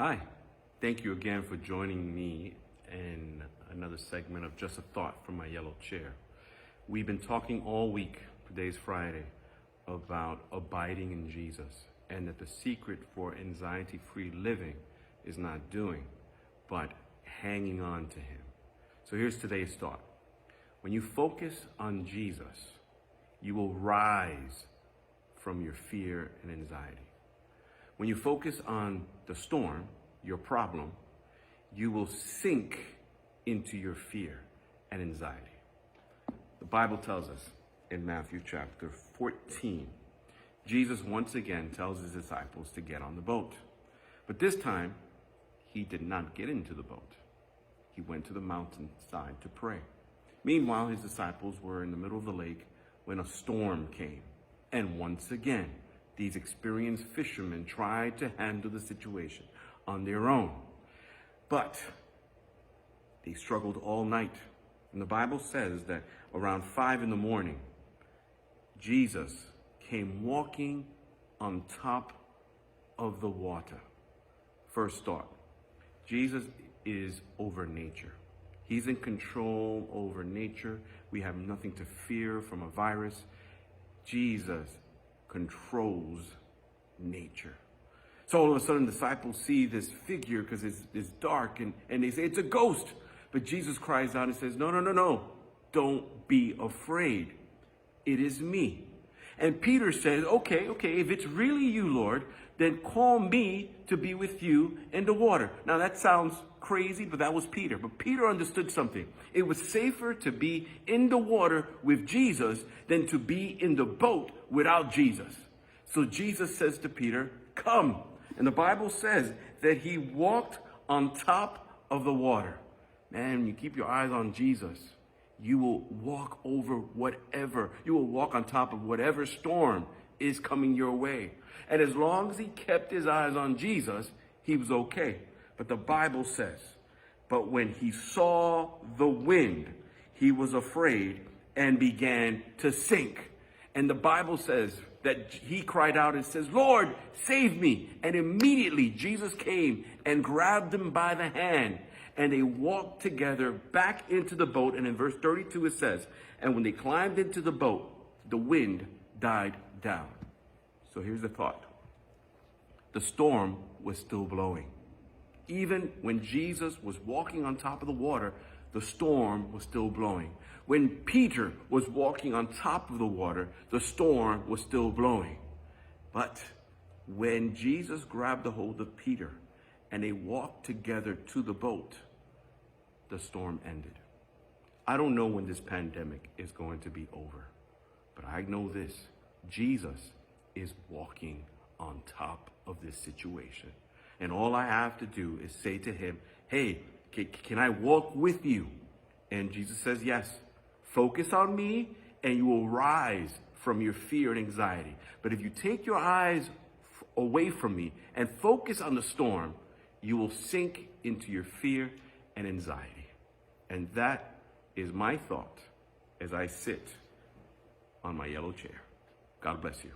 Hi, thank you again for joining me in another segment of Just a Thought from my yellow chair. We've been talking all week, today's Friday, about abiding in Jesus, and that the secret for anxiety-free living is not doing, but hanging on to Him. So here's today's thought. When you focus on Jesus, you will rise from your fear and anxiety. When you focus on the storm, your problem, you will sink into your fear and anxiety. The Bible tells us in Matthew chapter 14, Jesus once again tells his disciples to get on the boat. But this time, he did not get into the boat. He went to the mountainside to pray. Meanwhile, his disciples were in the middle of the lake when a storm came. And once again, these experienced fishermen tried to handle the situation on their own. But they struggled all night. And the Bible says that around 5 a.m, Jesus came walking on top of the water. First thought, Jesus is over nature. He's in control over nature. We have nothing to fear from a virus. Jesus controls nature. So all of a sudden, disciples see this figure because it's dark and they say, it's a ghost. But Jesus cries out and says, no. Don't be afraid. It is me. And Peter says, okay, if it's really you, Lord, then call me to be with you in the water. Now that sounds crazy, but that was Peter. But Peter understood something. It was safer to be in the water with Jesus than to be in the boat without Jesus. So Jesus says to Peter, come. And the Bible says that he walked on top of the water. Man, when you keep your eyes on Jesus, you will walk over whatever. You will walk on top of whatever storm is coming your way. And as long as he kept his eyes on Jesus, he was okay. But the Bible says, but when he saw the wind, he was afraid and began to sink. And the Bible says that he cried out and says, Lord, save me. And immediately Jesus came and grabbed him by the hand. And they walked together back into the boat. And in verse 32 it says, and when they climbed into the boat, the wind died down. So here's the thought. The storm was still blowing. Even when Jesus was walking on top of the water, the storm was still blowing. When Peter was walking on top of the water, the storm was still blowing. But when Jesus grabbed a hold of Peter and they walked together to the boat, the storm ended. I don't know when this pandemic is going to be over, but I know this. Jesus is walking on top of this situation. And all I have to do is say to him, hey, can I walk with you? And Jesus says, yes. Focus on me and you will rise from your fear and anxiety. But if you take your eyes away from me and focus on the storm, you will sink into your fear and anxiety. And that is my thought as I sit on my yellow chair. God bless you.